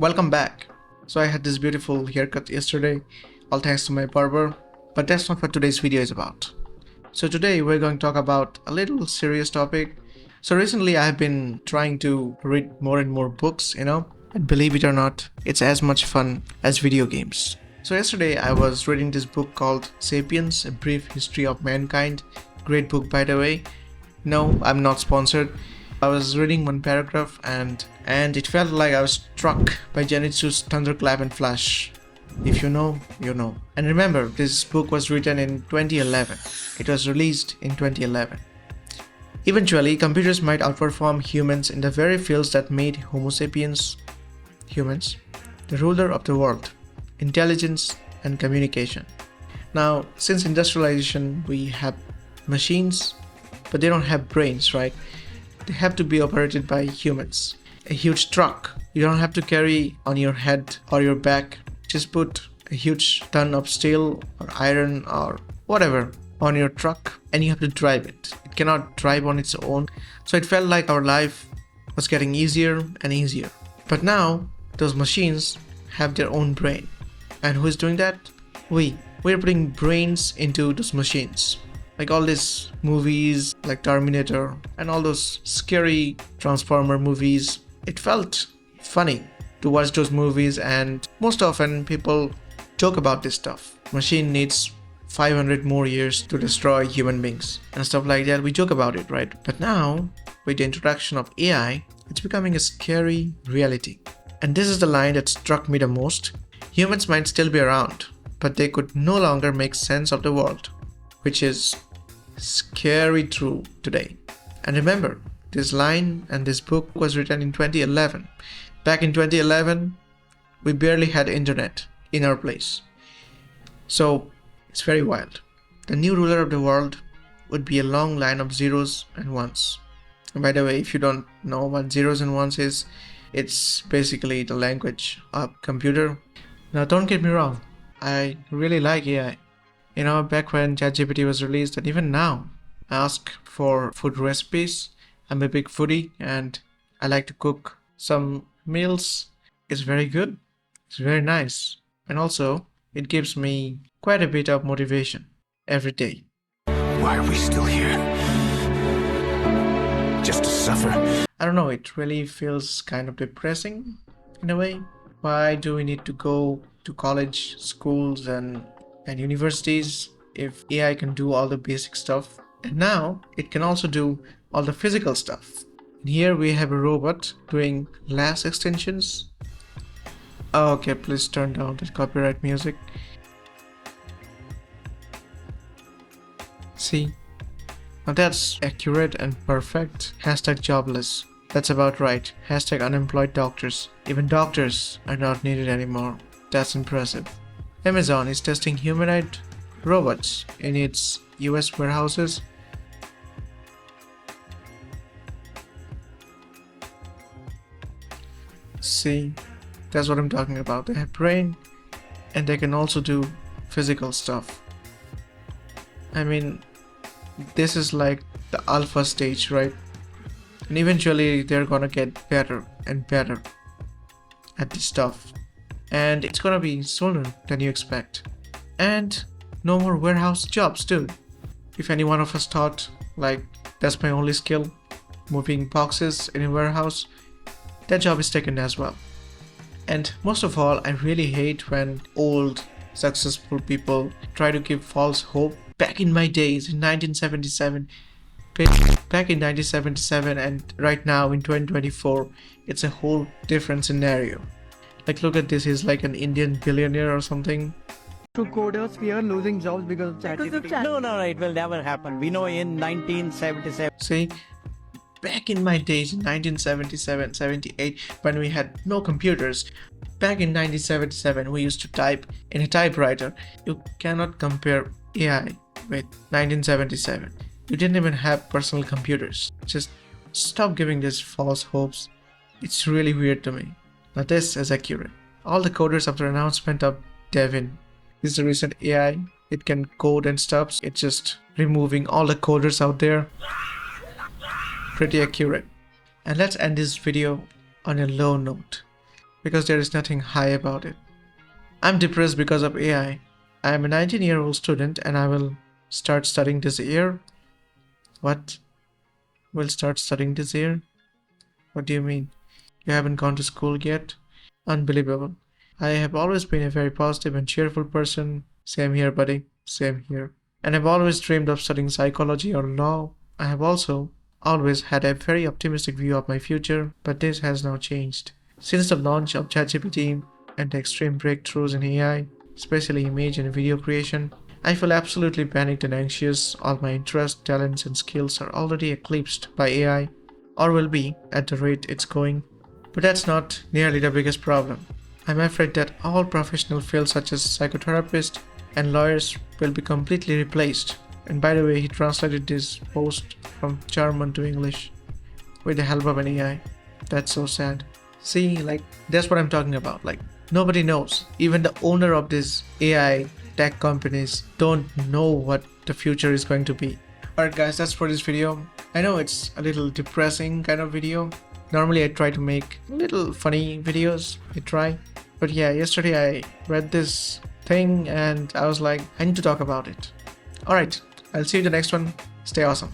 Welcome back. So I had this beautiful haircut yesterday, all thanks to my barber, but that's not what today's video is about. So today we're going to talk about a little serious topic. So recently I have been trying to read more and more books, and believe it or not, it's as much fun as video games. So yesterday I was reading this book called Sapiens, A Brief History of Mankind. Great book, by the way. No, I'm not sponsored. I was reading one paragraph and it felt like I was struck by Genitsu's thunderclap and flash. If you know, you know. And remember, this book was written in 2011. It was released in 2011. Eventually, computers might outperform humans in the very fields that made Homo sapiens, humans, the ruler of the world, intelligence and communication. Now, since industrialization, we have machines, but they don't have brains, right? They have to be operated by humans. A huge truck you don't have to carry on your head or your back. Just put a huge ton of steel or iron or whatever on your truck and you have to drive it. It cannot drive on its own. So it felt like our life was getting easier and easier. But now those machines have their own brain. And who is doing that? We're putting brains into those machines. Like all these movies like Terminator and all those scary Transformer movies, it felt funny to watch those movies, and most often people joke about this stuff. Machine needs 500 more years to destroy human beings and stuff like that. We joke about it, right? But now, with the introduction of AI, it's becoming a scary reality. And this is the line that struck me the most. Humans might still be around, but they could no longer make sense of the world, which is scary true today. And remember, this line and this book was written in 2011. Back in 2011, we barely had internet in our place. So it's very wild. The new ruler of the world would be a long line of zeros and ones. And by the way, if you don't know what zeros and ones is, it's basically the language of computer. Now don't get me wrong, I really like AI. Back when ChatGPT was released, and even now, I ask for food recipes. I'm a big foodie and I like to cook some meals. It's very good. It's very nice. And also, it gives me quite a bit of motivation every day. Why are we still here? Just to suffer? I don't know, it really feels kind of depressing in a way. Why do we need to go to college, schools, and universities if AI can do all the basic stuff? And now it can also do all the physical stuff. And here we have a robot doing lash extensions. Oh, okay, please turn down the copyright music. See, now that's accurate and perfect. Hashtag jobless. That's about right. Hashtag unemployed doctors. Even doctors are not needed anymore. That's impressive. Amazon is testing humanoid robots in its US warehouses. See, that's what I'm talking about. They have brain and they can also do physical stuff. I mean, this is like the alpha stage, right? And eventually they're gonna get better and better at this stuff. And it's gonna be sooner than you expect. And no more warehouse jobs too. If any one of us thought, like, that's my only skill, moving boxes in a warehouse, that job is taken as well. And most of all, I really hate when old, successful people try to give false hope. Back in my days, in 1977, and right now in 2024, it's a whole different scenario. Like, look at this, he's like an Indian billionaire or something. To coders fear losing jobs because of ChatGPT. No, it will never happen. We know in 1977. See, back in my days in 1977, 78, when we had no computers, back in 1977, we used to type in a typewriter. You cannot compare AI with 1977. You didn't even have personal computers. Just stop giving these false hopes. It's really weird to me. Now this is accurate. All the coders after announcement of Devin. This is the recent AI. It can code and stuff. It's just removing all the coders out there. Pretty accurate. And let's end this video on a low note. because there is nothing high about it. I'm depressed because of AI. I am a 19-year-old student and I will start studying this year. What? Will start studying this year? What do you mean? You haven't gone to school yet? Unbelievable. I have always been a very positive and cheerful person. Same here, buddy. Same here. And I've always dreamed of studying psychology or law. I have also always had a very optimistic view of my future, but this has now changed. Since the launch of ChatGPT and the extreme breakthroughs in AI, especially image and video creation, I feel absolutely panicked and anxious. All my interests, talents, and skills are already eclipsed by AI, or will be at the rate it's going. But that's not nearly the biggest problem. I'm afraid that all professional fields such as psychotherapists and lawyers will be completely replaced. And by the way, he translated this post from German to English with the help of an AI. That's so sad. See, that's what I'm talking about. Nobody knows. Even the owner of these AI tech companies don't know what the future is going to be. Alright guys, that's for this video. I know it's a little depressing kind of video. Normally I try to make little funny videos. I try. But yeah, yesterday I read this thing and I was like, I need to talk about it. Alright, I'll see you in the next one. Stay awesome.